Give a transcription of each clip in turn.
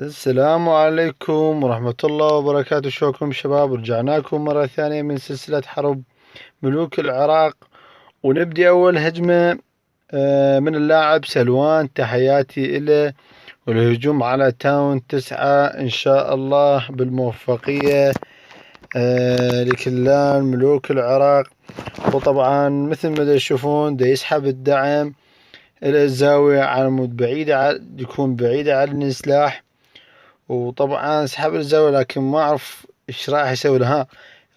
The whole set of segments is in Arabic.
السلام عليكم ورحمة الله وبركاته. شلونكم شباب؟ رجعناكم مرة ثانية من سلسلة حرب ملوك العراق، ونبدي أول هجمة من اللاعب سلوان. تحياتي إله، والهجوم على تاون 9 إن شاء الله بالموفقية لكلان ملوك العراق. وطبعا مثل ما تشوفون دا يسحب الدعم إلى الزاوية على مود بعيدة، يكون بعيدة عن السلاح. وطبعا سحب الزاوية، لكن ما أعرف إيش راح يسوي لها.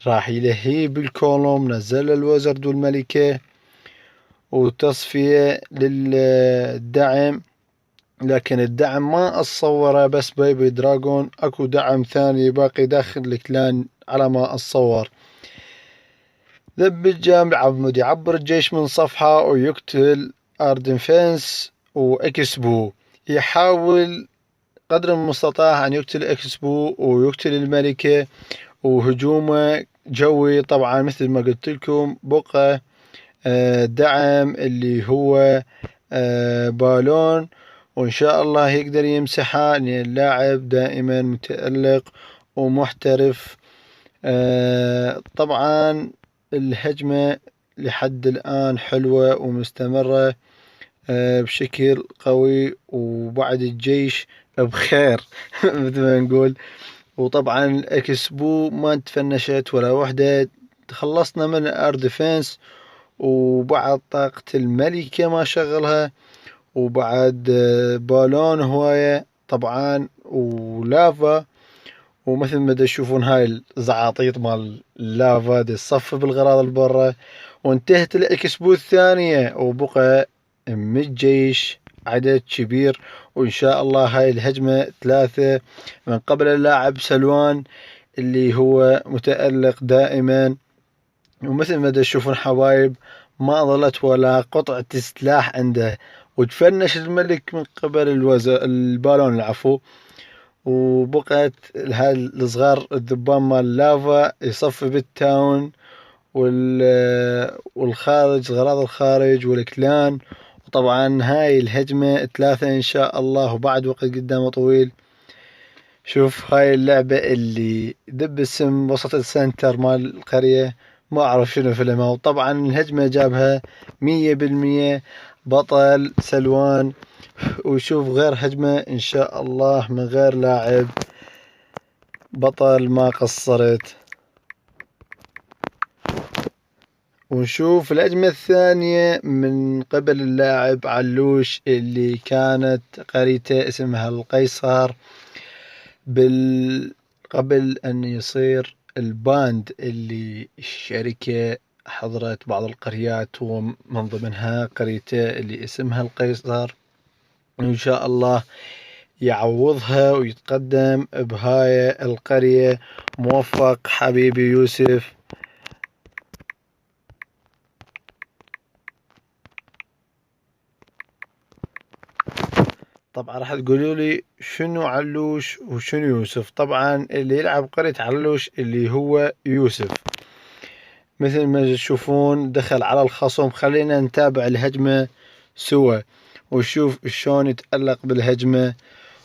راح يلهيه بالكولوم، نزل الوزرد والملكة وتصفية للدعم، لكن الدعم ما أتصوره، بس بيبي دراغون أكو دعم ثاني باقي داخل الكلان على ما أتصور. ذب الجامع عمود يعبر الجيش من صفحة ويقتل أردن فينس وإكسبو. يحاول قدر المستطاع أن يقتل إكسبو ويقتل الملكة، وهجومه جوي طبعا مثل ما قلت لكم. بقى دعم اللي هو بالون، وإن شاء الله يقدر يمسحه، لأن اللاعب دائما متألق ومحترف. طبعا الهجمة لحد الآن حلوة ومستمرة بشكل قوي، وبعد الجيش بخير مثل ما نقول. وطبعا الاكسبو ما تفنشت ولا وحدة، تخلصنا من الار ديفنس، وبعد طاقة الملكة ما شغلها، وبعد بالون هواية طبعا ولافا. ومثل ما تشوفون هاي الزعاطيط مال اللافا دي تصفي بالغراض البرة. وانتهت الاكسبو الثانية، وبقى من الجيش عدد كبير. وإن شاء الله هاي الهجمة 3 من قبل اللاعب سلوان اللي هو متألق دائما. ومثل ما تشوفون حبايب، ما ظلت ولا قطعة سلاح عنده، وتفنش الملك من قبل البالون العفو. وبقت هاي الصغار الذبان مال اللافا يصفي بالتاون والخارج، غراض الخارج والكلان. وطبعا هاي الهجمة 3 إن شاء الله، وبعد وقت قدامه طويل. شوف هاي اللعبة اللي دب السم وسط السنتر مال القرية، ما أعرف شنو فيلمها. وطبعا الهجمة جابها 100% بطل سلوان. وشوف غير هجمة إن شاء الله من غير لاعب بطل ما قصرت. ونشوف الهجمة الثانية من قبل اللاعب علوش، اللي كانت قريته اسمها القيصر قبل أن يصير الباند، اللي الشركة حضرت بعض القريات ومن ضمنها قريته اللي اسمها القيصر. وإن شاء الله يعوضها ويتقدم بهاي القرية. موفق حبيبي يوسف. طبعا راح تقولوا لي شنو علوش وشنو يوسف. طبعا اللي يلعب قرية علوش اللي هو يوسف، مثل ما تشوفون دخل على الخصم. خلينا نتابع الهجمة سوا وشوف شلون يتألق بالهجمة.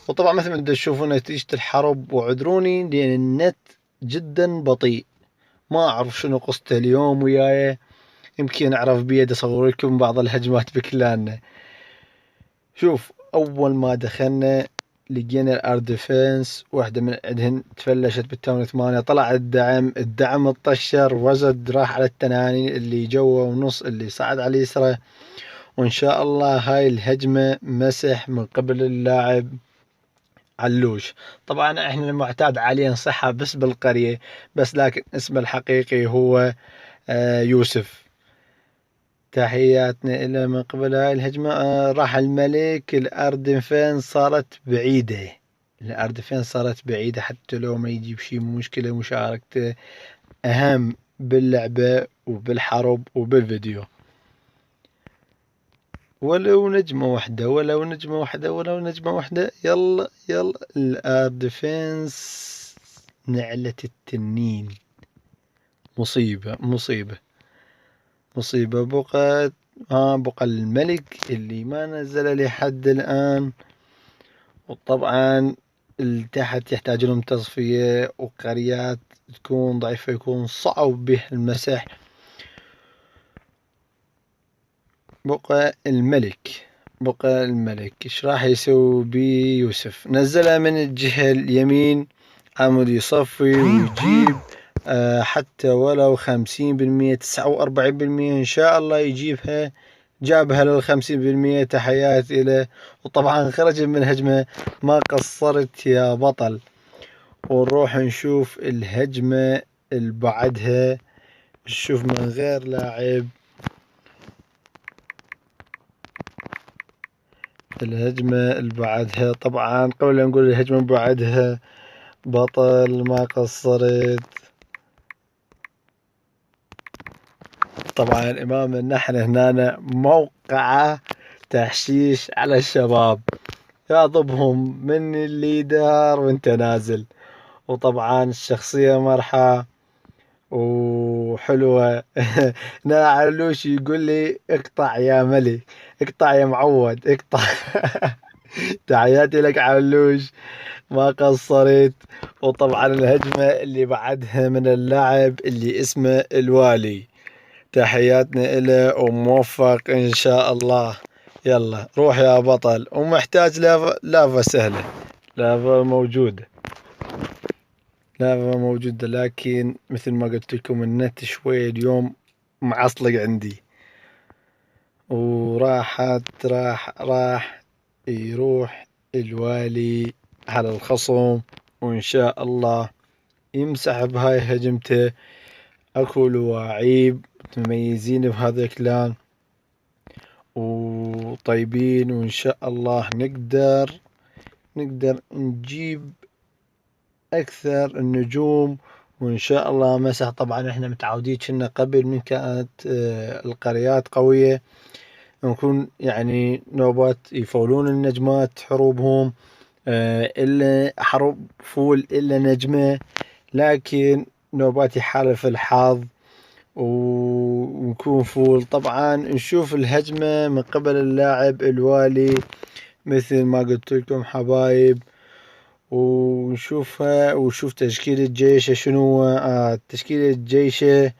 وطبعا مثل ما تشوفون نتيجة الحرب، وعذروني لأن النت جدا بطيء، ما أعرف شنو قصته اليوم وياي. يمكن أعرف بيد أصور لكم بعض الهجمات بكلاننا. شوف أول ما دخلنا لقينا الار ديفنس واحدة من عندهن تفلشت بالتاون 8. طلع الدعم الطشر، وزد راح على التنانين اللي جوا ونص اللي صعد على اليسرى. وإن شاء الله هاي الهجمة مسح من قبل اللاعب علوش. طبعا احنا المعتاد عليه نصحها بس بالقرية، بس لكن اسمه الحقيقي هو يوسف. تحياتنا إلى من قبل هاي الهجمة. راح الملك. الأردفين صارت بعيدة، الأردفين صارت بعيدة، حتى لو ما يجيب شي مشكلة. مشاركته أهم باللعبة وبالحرب وبالفيديو. ولو نجمة واحدة، ولو نجمة واحدة، ولو نجمة واحدة. يلا يلا الأردفينس نعلة التنين. مصيبة مصيبة مصيبة. بقى الملك اللي ما نزل لحد الآن. وطبعا تحت يحتاج لهم تصفية، وقريات تكون ضعيفة يكون صعب به المسح. بقى الملك ايش راح يسوي بي يوسف؟ نزله من الجهة اليمين، عمود يصفي ويجيب حتى ولو 50%، 49% ان شاء الله يجيبها. جابها لل50%، تحيات إله. وطبعا خرج من هجمة، ما قصرت يا بطل. ونروح نشوف الهجمة اللي بعدها، نشوف من غير لاعب. الهجمة اللي بعدها، طبعا قبل لا نقول الهجمة اللي بعدها، بطل ما قصرت. طبعا امام نحن هنا موقعه تحشيش على الشباب، يعضبهم من الليدر وانت نازل. وطبعا الشخصية مرحة وحلوة. نا علوش يقول لي اقطع يا ملك، اقطع يا معود، اقطع. تحياتي لك علوش، ما قصرت. وطبعا الهجمة اللي بعدها من اللاعب اللي اسمه الوالي، تحياتنا إله وموفق إن شاء الله. يلا روح يا بطل. ومحتاج لافا سهلة، لافا موجودة، لكن مثل ما قلت لكم النت شوي اليوم معصلق عندي. راح يروح الوالي على الخصم، وإن شاء الله يمسح بهاي هجمته. أكو لواعيب مميزين بهذا الكلان وطيبين، وإن شاء الله نقدر نجيب أكثر النجوم. وإن شاء الله مسح. طبعا إحنا متعودين كنا قبل من كانت القريات قوية، نكون يعني نوبات يفولون النجمات حروبهم، إلا حرب فول إلا نجمة، لكن نوبات يحالف الحظ ونكون فول. طبعا نشوف الهجمة من قبل اللاعب الوالي مثل ما قلت لكم حبايب، ونشوفها وشوف تشكيلة جيشه شنو. تشكيلة جيشه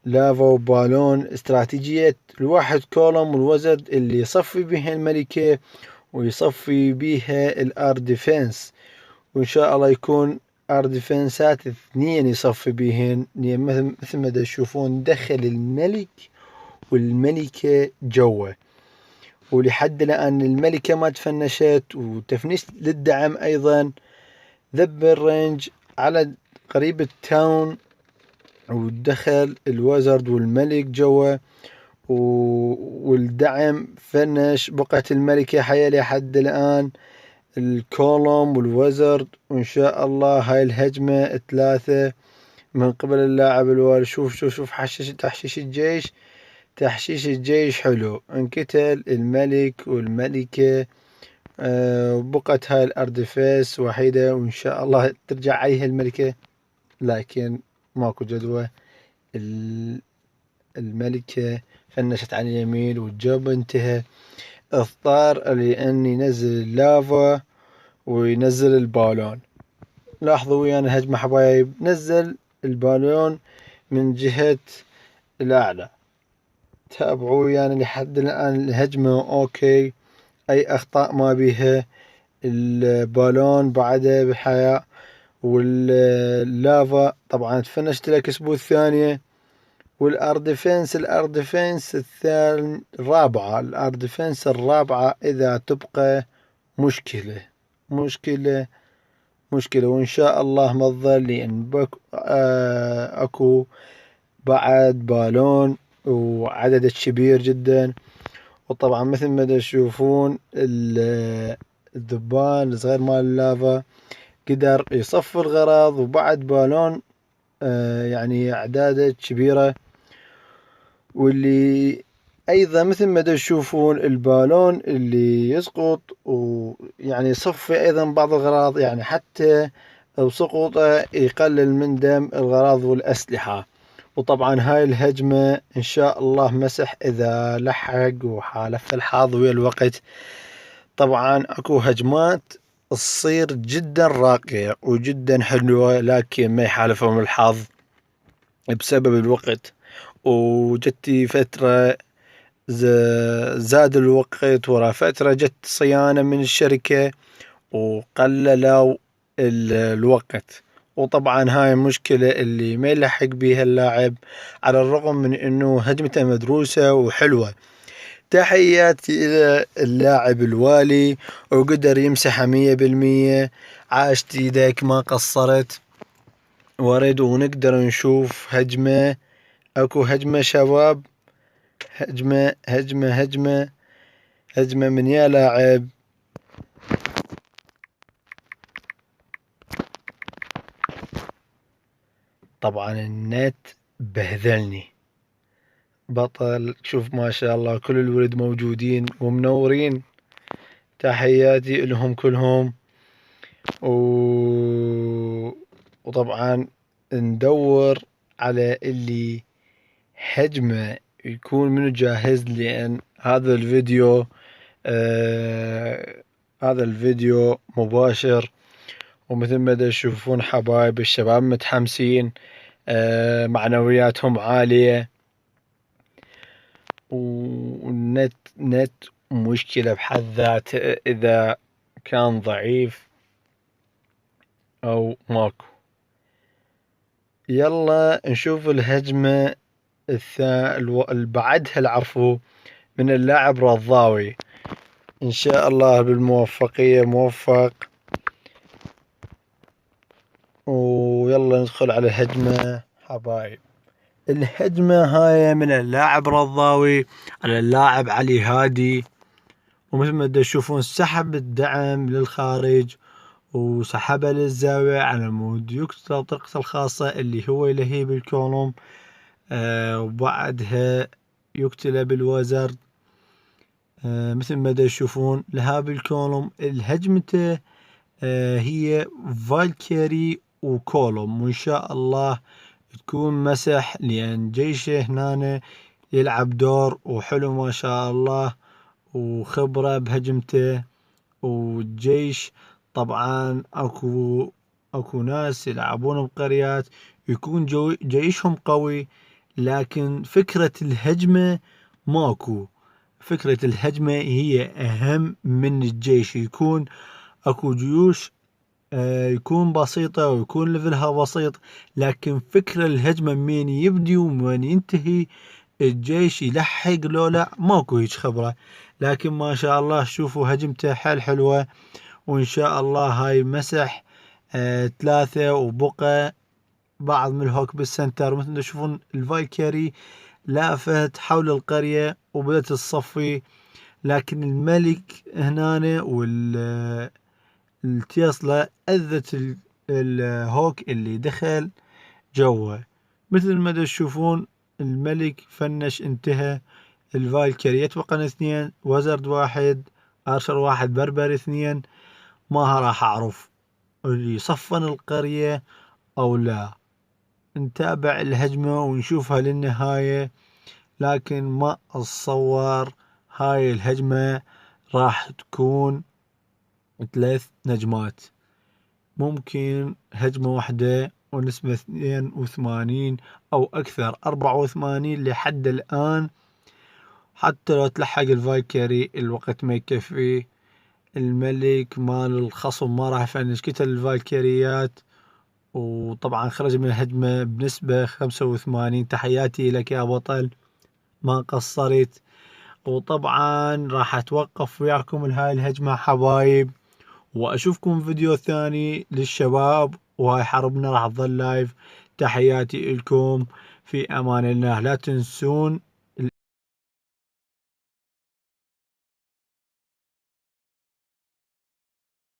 لافا وبالون، استراتيجية الواحد كولوم والوزرد اللي يصفي بها الملكة ويصفي بها الار ديفنس. وان شاء الله يكون ار ديفنسات 2 يصفي بيهن، مثل ما تشوفون دخل الملك والملكة جوا. ولحد الآن الملكة ما تفنشت، وتفنيش للدعم أيضا. ذب الرينج على قريب التاون، ودخل الوزرد والملك جوا، والدعم فنش. بقت الملكة حية لحد الآن، الكولوم والوزرد. وإن شاء الله هاي الهجمة 3 من قبل اللاعب الوالي. شوف تحشيش الجيش حلو. انقتل الملك والملكة، بقت هاي الأردفاس وحيدة، وإن شاء الله ترجع عليها الملكة، لكن ماكو جدوى. الملكة فنشت عن اليمين والجوب انتهى. اضطر لأن ينزل اللافا وينزل البالون. لاحظوا ويانا الهجمة حبايب، نزل البالون من جهة الأعلى. تابعوا ويانا لحد الآن الهجمة أوكي، أي أخطاء ما بيها. البالون بعده بحياة، واللافا طبعا تفنشت لك اسبوع الثانية. والاردفنس الاردفنس الرابعة اذا تبقى مشكلة. وان شاء الله ما تظل، لان اكو بعد بالون وعدد كبير جدا. وطبعا مثل ما تشوفون الذبان الصغير مال اللافا قدر يصفي الغراض، وبعد بالون يعني اعداده كبيرة. واللي ايضا مثل ما تشوفون البالون اللي يسقط ويعني يصفي ايضا بعض الغراض، يعني حتى لو سقط يقلل من دم الغراض والاسلحة. وطبعا هاي الهجمة ان شاء الله مسح اذا لحق وحالف الحظ ويا الوقت. طبعا اكو هجمات تصير جدا راقية وجدا حلوة، لكن ما يحالفهم الحظ بسبب الوقت. وجتي فترة زاد الوقت، ورا فترة جت صيانة من الشركة وقللوا الوقت. وطبعا هاي مشكلة اللي ما يلحق بيها اللاعب، على الرغم من انه هجمته مدروسة وحلوة. تحياتي الى اللاعب الوالي، وقدر يمسحها 100%. عاشت ايدك ما قصرت. ورد ونقدر نشوف هجمة، اكو هجمة شباب، هجمة من يا لاعب. طبعا النت بهذلني. بطل، شوف ما شاء الله كل الولد موجودين ومنورين. تحياتي لهم كلهم. وطبعا ندور على اللي هجمة يكون منو جاهز، لأن هذا الفيديو هذا الفيديو مباشر. ومثل ما تشوفون حبايب الشباب متحمسين، معنوياتهم عالية. والنت مشكلة بحد ذاته إذا كان ضعيف أو ماكو. يلا نشوف الهجمة اللي بعدها العفو من اللاعب رضاوي. إن شاء الله بالموفقية موفق. ويلا ندخل على الهجمة حبايب. الهجمة هاي من اللاعب رضاوي على اللاعب علي هادي. ومثل ما تشوفون سحب الدعم للخارج وسحبه للزاوية على مود يكتب طريقته الخاصة اللي هو يلهي بالكولوم. وبعدها يقتله بالوزر. مثل ما تشوفون لها بالكولوم. الهجمته هي فالكيري وكولوم، وإن شاء الله تكون مسح، لأن جيشه هنا يلعب دور وحلو ما شاء الله، وخبرة بهجمته. والجيش طبعا اكو ناس يلعبون بقريات يكون جيشهم قوي، لكن فكرة الهجمة ماكو. فكرة الهجمة هي اهم من الجيش. يكون اكو جيوش يكون بسيطة ويكون ليفلها بسيط، لكن فكرة الهجمة من يبدي ومن ينتهي الجيش يلحق لو لا ماكو هيج خبرة. لكن ما شاء الله شوفوا هجمته حيل حلوة. وإن شاء الله هاي مسح 3 وبقى بعض من الهوك بالسنتر. مثل تشوفون الفالكيري لافت حول القرية وبدأت تصفي، لكن الملك هنا التيصلة أذت الهوك اللي دخل جوا. مثل ما تشوفون الملك فنش انتهى. الفالكيري يتبقى 2، وزرد 1، ارشر 1، بربر 2. ما راح اعرف اللي صفن القرية او لا. نتابع الهجمة ونشوفها للنهاية، لكن ما اتصور هاي الهجمة راح تكون 3 نجمات. ممكن هجمة واحدة ونسبة 82 او اكثر، 84 لحد الان. حتى لو تلحق الفالكيري الوقت ما يكفي. الملك مال الخصم ما راح يفنش، قتل الفالكيريات وطبعا خرج من الهجمة بنسبة 85. تحياتي لك يا بطل، ما قصرت. وطبعا راح اتوقف وياكم لهاي الهجمة حبايب، واشوفكم فيديو ثاني للشباب، وهاي حربنا راح تظل لايف. تحياتي لكم، في امان الله. لا تنسون